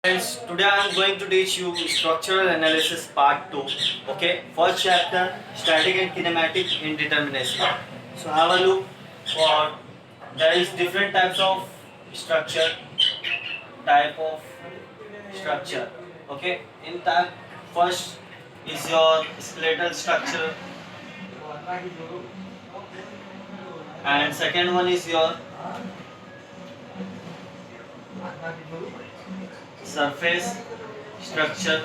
Friends, today I am going to teach you structural analysis part 2. Okay, first chapter static and kinematic indeterminacy. So have a look for there is different structure type of structure. Okay, in that first is your skeletal structure and second one is your surface structure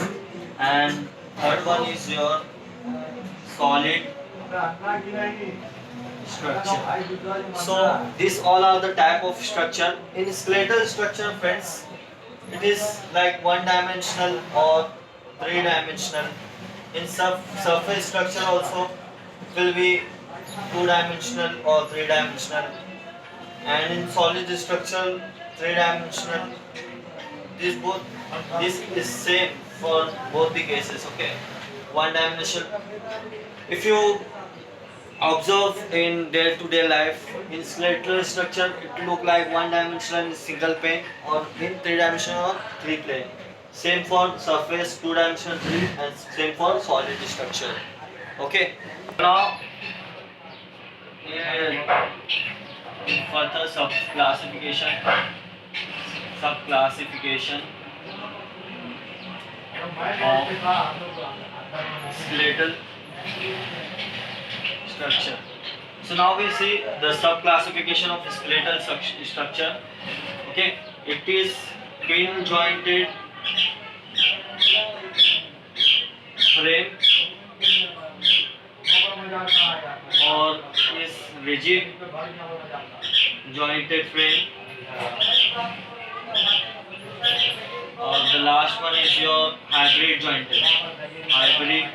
and third one is your solid structure. So these all are the type of structure. In skeletal structure, friends, it is like one dimensional or three dimensional. In surface structure also will be two dimensional or three dimensional, and in solid structure three dimensional. This this is same for both the cases. Okay, one dimensional. If you observe in day-to-day life, in skeletal structure it look like one dimensional in single plane or in three dimensional or three plane. Same for surface two dimensional three and same for solid structure. Okay. Now in further subclassification of skeletal structure. So now we see the subclassification of skeletal structure. Okay, it is pin jointed frame or is rigid jointed frame, or the last one is your hybrid jointed frame.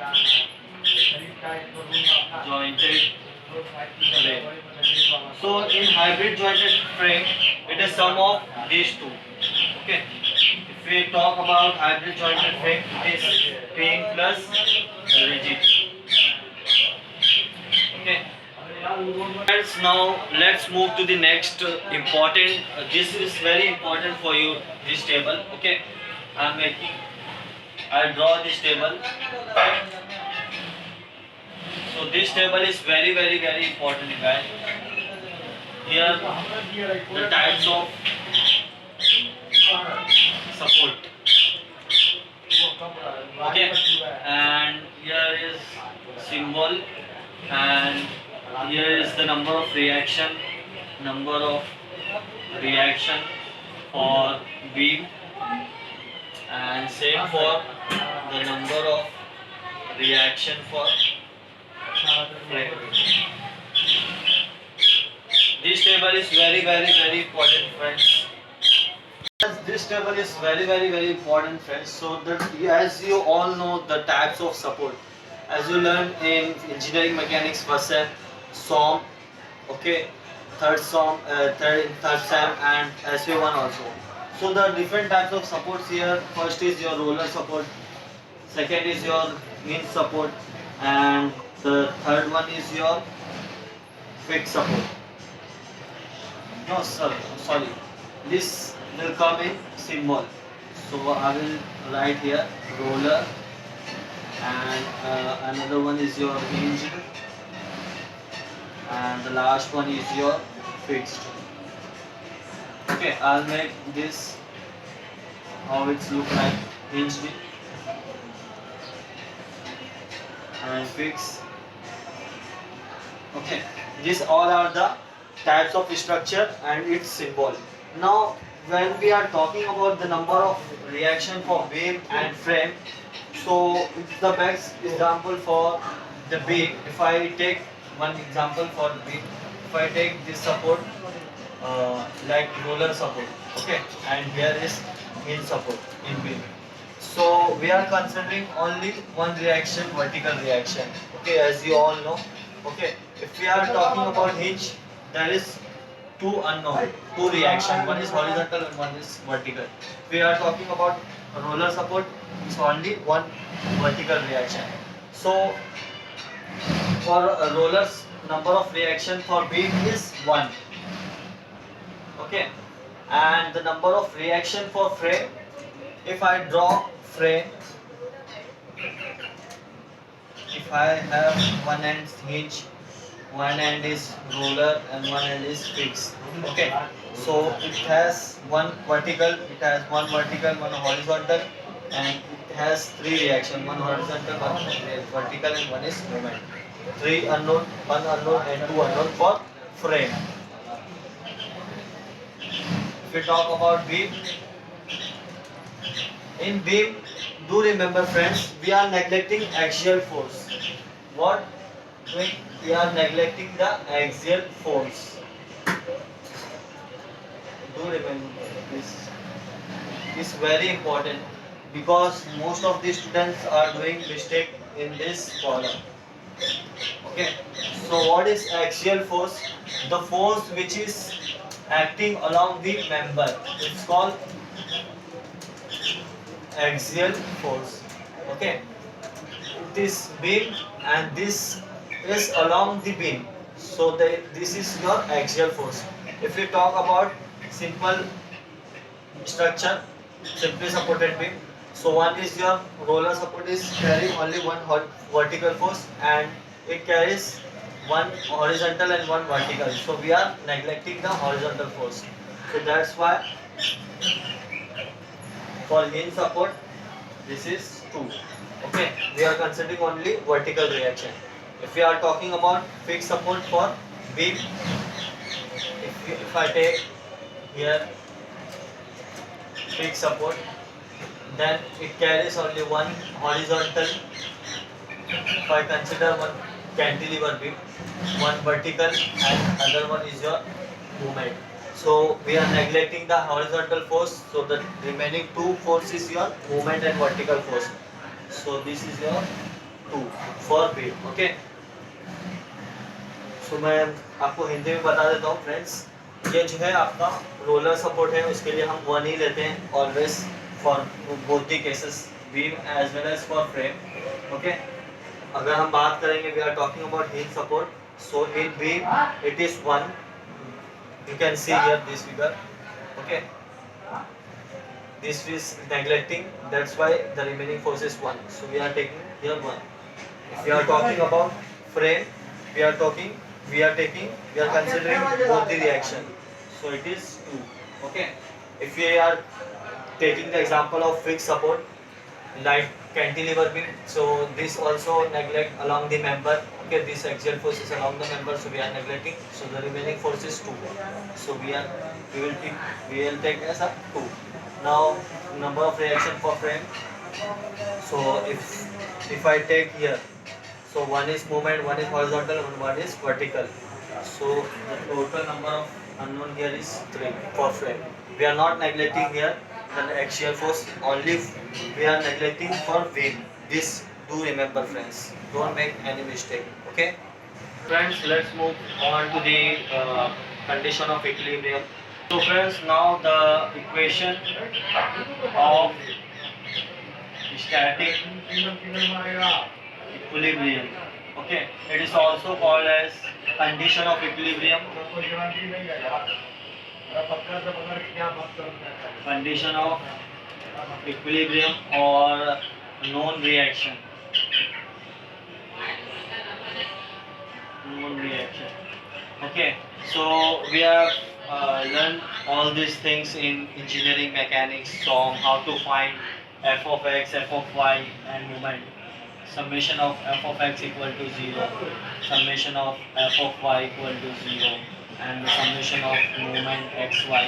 So in hybrid jointed frame, it is sum of these two. Okay. If we talk about hybrid jointed frame, it is pin plus rigid. Okay. Let's move to the next important. This is very important for you. This table. Okay. I draw this table. So this table is very important, guys. Here the types of support. Okay, and here is symbol, and here is the number of reaction for beam, and same for the number of reaction for frame. This table is very important, friends. This table is very important, friends. So that as you all know the types of support, as you learned in engineering mechanics first sem, SOM, okay, third sem and SW1 also. So the different types of supports here. First is your roller support, second is your hinge support, and the third one is your fixed support. No, sir, sorry. This will come in symbol. So I will write here roller, and another one is your hinge, and the last one is your fixed. Okay, I'll make this how it's look like hinged and fixed. Okay, these all are the types of structure and its symbol. Now when we are talking about the number of reaction for beam and frame, so it's the best example for the beam. If I take one example for beam, if I take this support like roller support, okay, and here is hinge support in beam. So we are considering only one reaction, vertical reaction. Okay, as you all know. Okay, if we are talking about hinge, there is two unknown, two reaction. One is horizontal and one is vertical. If we are talking about roller support, it's only one vertical reaction. So for rollers, number of reaction for beam is 1. Okay, and the number of reaction for frame if I draw frame, if I have one end hinge, one end is roller and one end is fixed. Okay, so it has one vertical, one horizontal, and it has three reaction, one horizontal, one vertical, and one is movement. Three unknown, one unknown, and two unknown for frame. If we talk about beam, in beam, do remember friends, we are neglecting axial force. What doing? We are neglecting the axial force. Do remember this is very important because most of the students are doing mistake in this column. Okay, so what is axial force? The force which is acting along the member, it's called axial force. Okay, this beam and this is along the beam, so this is your axial force. If we talk about simple structure, simply supported beam, so one is your roller support is carrying only one vertical force and it carries one horizontal and one vertical, so we are neglecting the horizontal force. So that's why for hinge support this is 2. Okay, we are considering only vertical reaction. If we are talking about fixed support for beam, if I take here fixed support, then it carries only one horizontal. If I consider one cantilever beam, one vertical and other one is your movement. So we are neglecting the horizontal force, so the remaining two force is your movement and vertical force. So this is your 2 for beam. Okay. So मैं आपको हिंदी में बता देता हूँ friends, ये जो है आपका रोलर सपोर्ट है, उसके लिए हम 1 ही लेते हैं always for both the cases, beam as well as for frame. Okay, अगर हम बात करेंगे we are talking about hinge support, so in beam it is 1. You can see here this figure. Okay, this is neglecting, that's why the remaining force is 1, so we are taking here 1. If we are talking about frame, we are considering both the reaction, so it is 2. Okay, if we are taking the example of fixed support like cantilever beam, so this also neglect along the member. Okay, this axial force is along the member, so we are neglecting, so the remaining force is 2, so we will take as a 2. Now number of reaction for frame, so if I take here, so one is movement, one is horizontal, one is vertical, so the total number of unknown here is 3 for frame. We are not neglecting here the axial force, only we are neglecting for beam. This do remember friends, don't make any mistake. Okay friends, let's move on to the condition of equilibrium. So friends, now the equation of static equilibrium. Okay, it is also called as condition of equilibrium, condition of equilibrium or known reaction. Known reaction. Okay, so we have learned all these things in engineering mechanics, so how to find f of x, f of y and moment. Summation of f of x equal to 0, summation of f of y equal to 0, and the summation of moment xy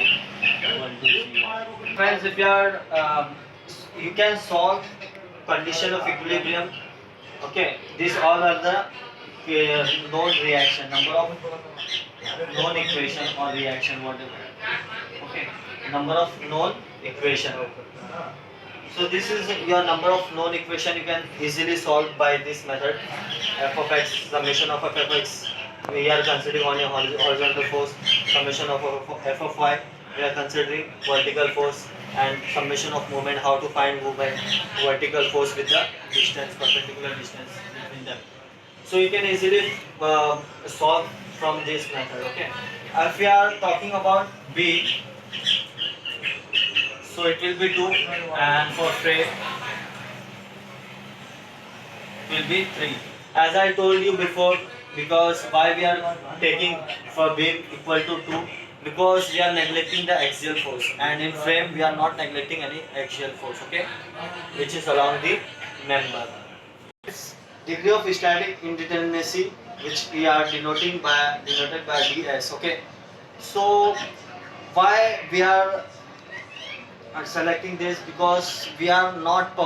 equal to 0. Friends, if you are you can solve condition of equilibrium. Okay, these all are the known reaction, number of known equation or reaction, whatever. Okay, number of known equation. So this is your number of known equation. You can easily solve by this method. F of x, summation of f of x. We are considering only horizontal force. Summation of f of y. We are considering vertical force, and summation of moment. How to find movement, vertical force with the distance, perpendicular distance between them. So you can easily solve from this method. Okay. If we are talking about B, so it will be 2, and for frame will be 3. As I told you before, because why we are taking for beam equal to 2, because we are neglecting the axial force, and in frame we are not neglecting any axial force, okay, which is along the member. Degree of static indeterminacy, which we are denoted by ds, okay. So why we are selecting this, because we are not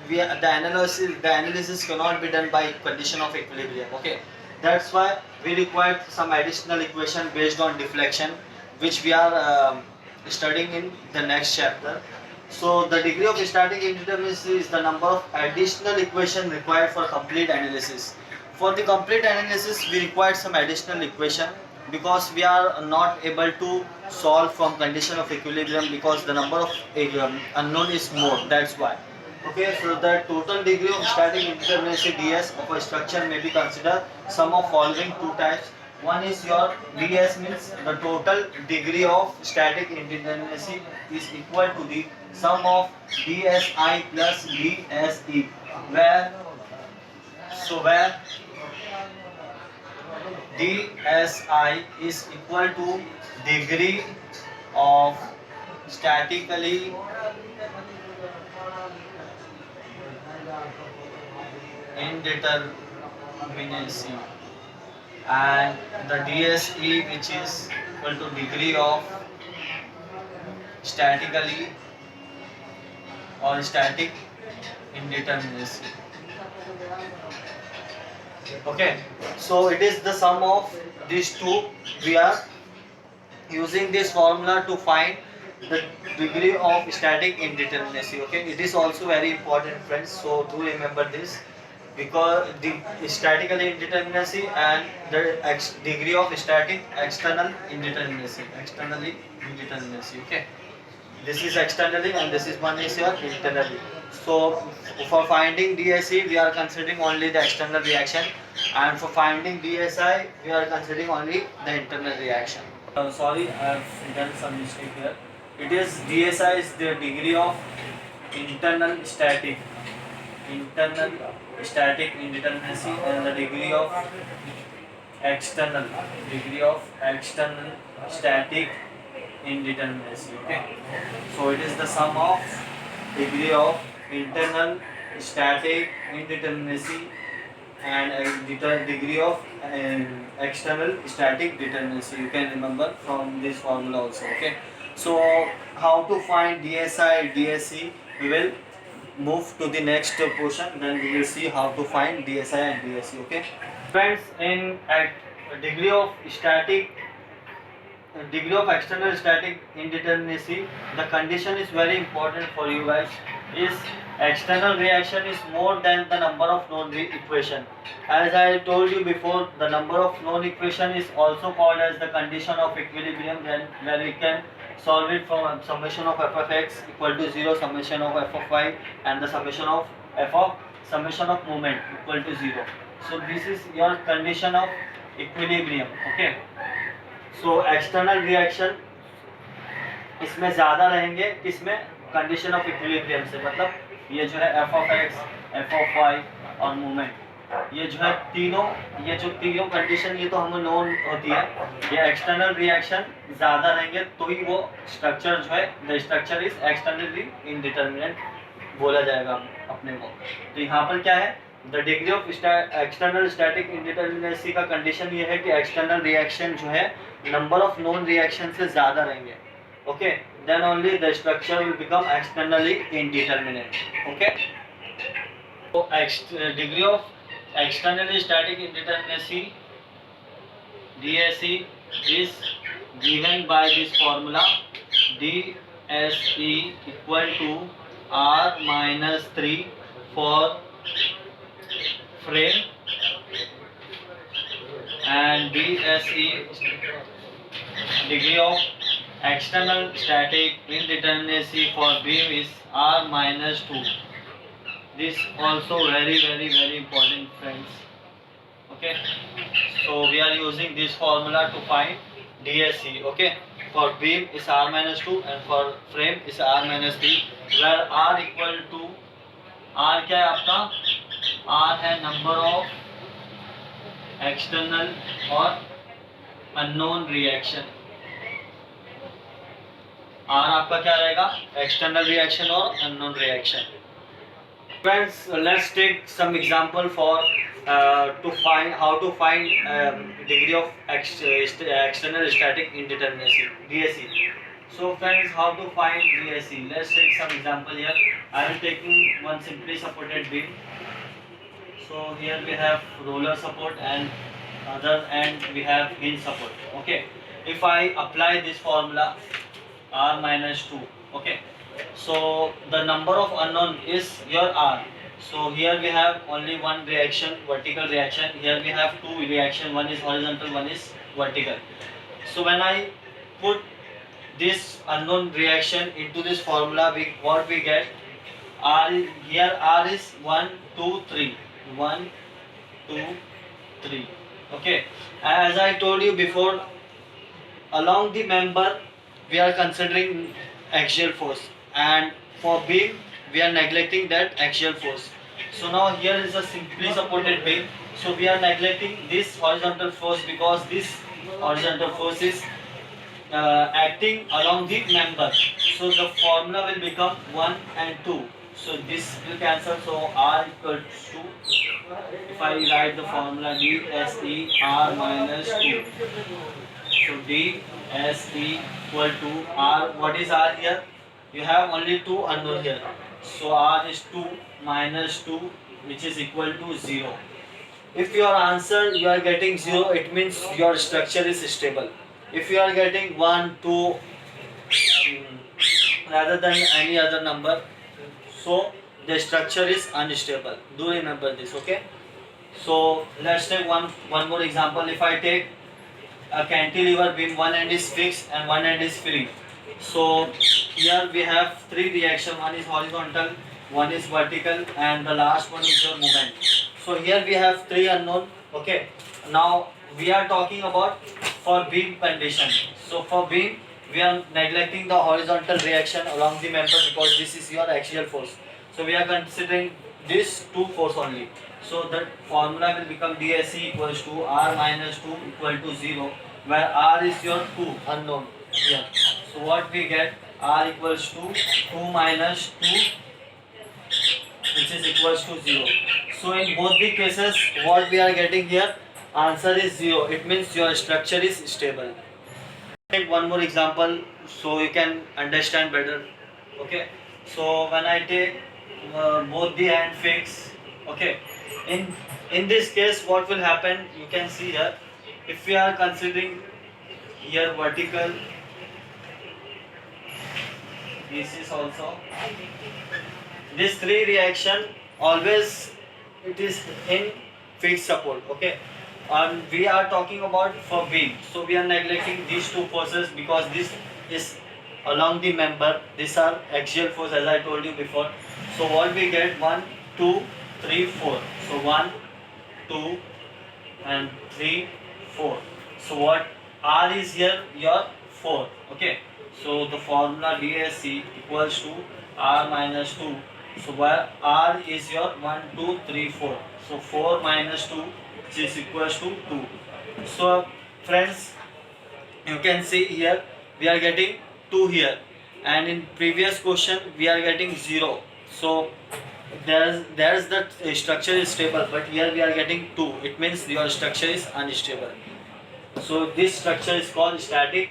the analysis cannot be done by condition of equilibrium, okay. That's why we require some additional equation based on deflection, which we are studying in the next chapter. So the degree of static indeterminacy is the number of additional equation required for complete analysis. For the complete analysis we require some additional equation, because we are not able to solve from condition of equilibrium, because the number of unknown is more, that's why. Okay, so the total degree of static indeterminacy ds of a structure may be considered sum of following two types. One is your ds, means the total degree of static indeterminacy is equal to the sum of dsi plus dse, where dsi is equal to degree of statically indeterminacy, and the dse, which is equal to degree of statically or static indeterminacy. Okay, so it is the sum of these two. We are using this formula to find the degree of static indeterminacy. Okay, it is also very important, friends, so do remember this, because the statical indeterminacy and the degree of static externally indeterminacy, okay. This is externally and this is one is your internally. So for finding dse we are considering only the external reaction, and for finding dsi we are considering only the internal reaction. Sorry, I have done some mistake here. It is dsi is the degree of internal static indeterminacy, and the degree of external static indeterminacy, okay. So it is the sum of degree of internal static indeterminacy and degree of external static determinacy. You can remember from this formula also, okay. So how to find dsi dsc, we will move to the next portion, then we will see how to find dsi and dsc, okay. Friends, in at degree of external static indeterminacy, the condition is very important for you guys, is external reaction is more than the number of known equation. As I told you before, the number of known equation is also called as the condition of equilibrium, where we can solve it from summation of f of x equal to 0, summation of f of y, and the summation of moment equal to 0. So this is your condition of equilibrium, okay. So external reaction इसमें ज़्यादा रहेंगे, किसमें, condition of equilibrium से, मतलब ये जो है F of X, F of Y और मूवमेंट, ये जो है ये जो तीनों कंडीशन ये तो हमें नोन होती है, ये एक्सटर्नल रिएक्शन ज़्यादा रहेंगे तो ही वो स्ट्रक्चर जो है the structure is externally indeterminate बोला जाएगा अपने को। तो यहाँ पर क्या है, the degree of external static indeterminacy का कंडीशन ये है कि एक्सटर्नल रिएक्शन जो है नंबर ऑफ नोन रिएक्शन से ज़्यादा रहेंगे, okay, then only the structure will become externally indeterminate, okay. तो degree of externally static indeterminacy DSE is given by this formula, DSE equal to R minus 3 for frame and DSE degree of external static indeterminacy for beam is R minus 2. This also very important, friends, okay. So we are using this formula to find DSE, okay. for beam is r minus 2 and for frame is r minus 3, where r equal to r क्या है आपका, r है number of external और unknown reaction. r आपका क्या रहेगा, external reaction और unknown reaction. Friends, let's take some example for to find how to find degree of external static indeterminacy, DSE. So friends, how to find DSE? Let's take some example here. I am taking one simply supported beam. So here we have roller support and other end we have hinge support. Okay. If I apply this formula r minus 2, okay, so the number of unknown is your r. So here we have only one reaction, vertical reaction. Here we have two reaction, one is horizontal, one is vertical. So when I put this unknown reaction into this formula, what we get, r, here r is 1 2 3, 1 2 3. Okay, as I told you before, along the member we are considering axial force, and for beam we are neglecting that axial force. So now here is a simply supported beam, so we are neglecting this horizontal force because this horizontal force is acting along the member. So the formula will become 1 and 2, so this will cancel, so r equals to, if I write the formula, dSE r minus 2. So dSE equal to r, what is r here? You have only two unknown here. So r is 2 minus 2, which is equal to 0. If your answer you are getting 0, it means your structure is stable. If you are getting 1, 2 rather than any other number, so the structure is unstable. Do remember this, okay? So let's take one more example. If I take a cantilever beam, one end is fixed and one end is free. So here we have three reaction, one is horizontal, one is vertical, and the last one is your moment. So here we have three unknown. Okay, now we are talking about for beam condition. So for beam we are neglecting the horizontal reaction along the member because this is your axial force. So we are considering this two force only. So the formula will become dSE equals to r minus 2 equal to 0, where r is your 2 unknown here. So what we get, r equals to 2 minus 2, which is equals to 0. So in both the cases what we are getting here, answer is 0. It means your structure is stable. Take one more example so you can understand better. Okay, so when I take both the end fix, okay, in this case what will happen, you can see here, if we are considering here vertical, this is also, this three reaction always it is in fixed support. Okay, and we are talking about for beam, so we are neglecting these two forces because this is along the member, these are axial force as I told you before. So what we get, 1 2 3 4, so 1 2 and 3 4. So what r is here, your 4. Okay, so the formula dSE equals to r minus 2. So where r is your 1 2 3 4, so 4 minus 2, which is equals to 2. So friends, you can see here we are getting 2 here, and in previous question we are getting 0. So there's the structure is stable, but here we are getting 2. It means your structure is unstable. So this structure is called static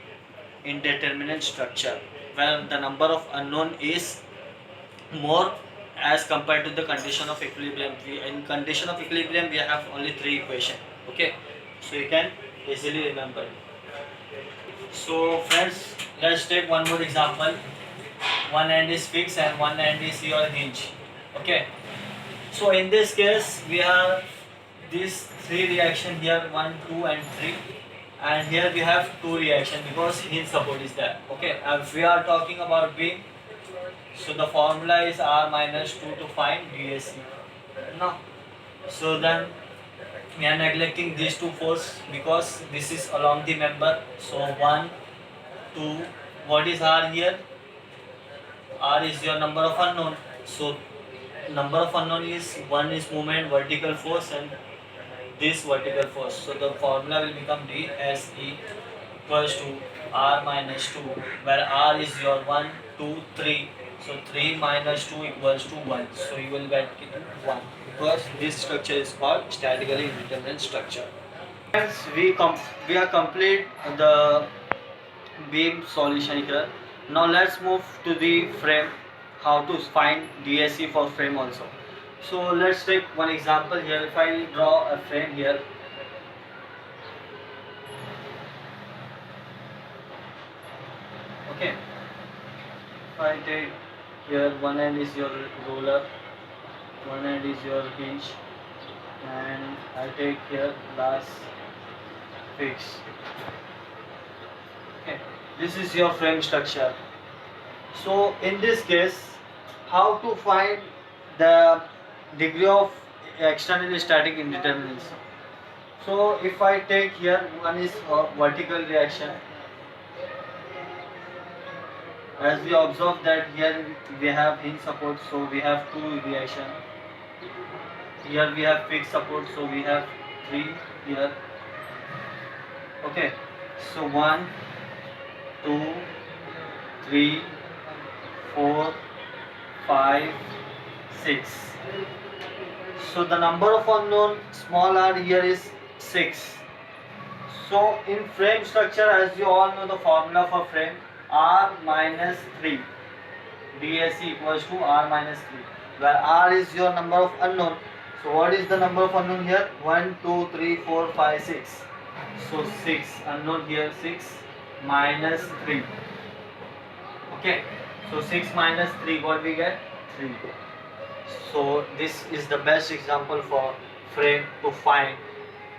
indeterminate structure, where the number of unknown is more as compared to the condition of equilibrium. In condition of equilibrium we have only 3 equation. Okay, so you can easily remember. So friends, let's take one more example. One end is fixed and one end is your hinge. Okay, so in this case we have these 3 reaction here, 1 2 and 3, and here we have 2 reaction because hinge support is there. Okay, if we are talking about beam, so the formula is r minus 2 to find dSE. Now, so then we are neglecting these two force because this is along the member. So 1 2. What is R here? R is your number of unknown. So number of unknown is, one is moment vertical force and this vertical force. So the formula will become dSE equals to R minus 2, where R is your 1, 2, 3. So 3 minus 2 equals to 1. So you will get 1, because this structure is called statically indeterminate structure. Friends, we are complete the beam solution here. Now let's move to the frame, how to find DSE for frame also. So let's take one example here. If I draw a frame here, okay, if I take here, one end is your ruler, one end is your hinge, and I take here last fix. Okay, this is your frame structure. So in this case, how to find the degree of external static indeterminacy? So if I take here, one is vertical reaction. As we observe that here we have hinge support, so we have 2 reaction. Here we have fixed support, so we have 3 here. Okay, so 1, 2, 3, 4, 5, 6. So the number of unknown small r here is 6. So in frame structure, as you all know the formula for frame, r minus 3, DSE equals to r minus 3, where r is your number of unknown. So what is the number of unknown here? 1, 2, 3, 4, 5, 6. So 6 unknown here, 6 minus 3. Okay, so 6 minus 3, what we get? 3. So this is the best example for frame to find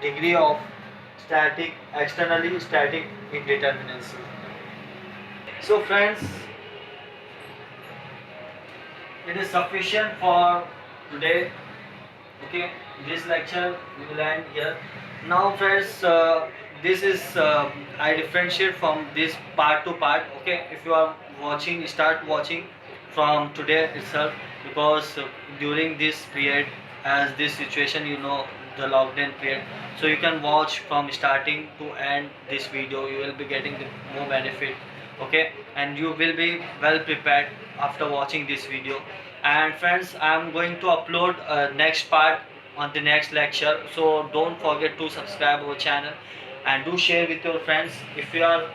degree of static, externally static indeterminacy. So friends, it is sufficient for today. Okay, this lecture will end here. Now friends, this is I differentiate from this part to part. Okay, if you are watching, start watching from today itself, because during this period, as this situation, you know, the lockdown period, so you can watch from starting to end this video. You will be getting the more benefit. Okay, and you will be well prepared after watching this video. And friends, I am going to upload next part on the next lecture, so don't forget to subscribe our channel and do share with your friends if you are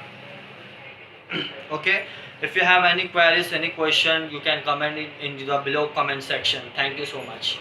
okay. If you have any queries, any question, you can comment in the below comment section. Thank you so much.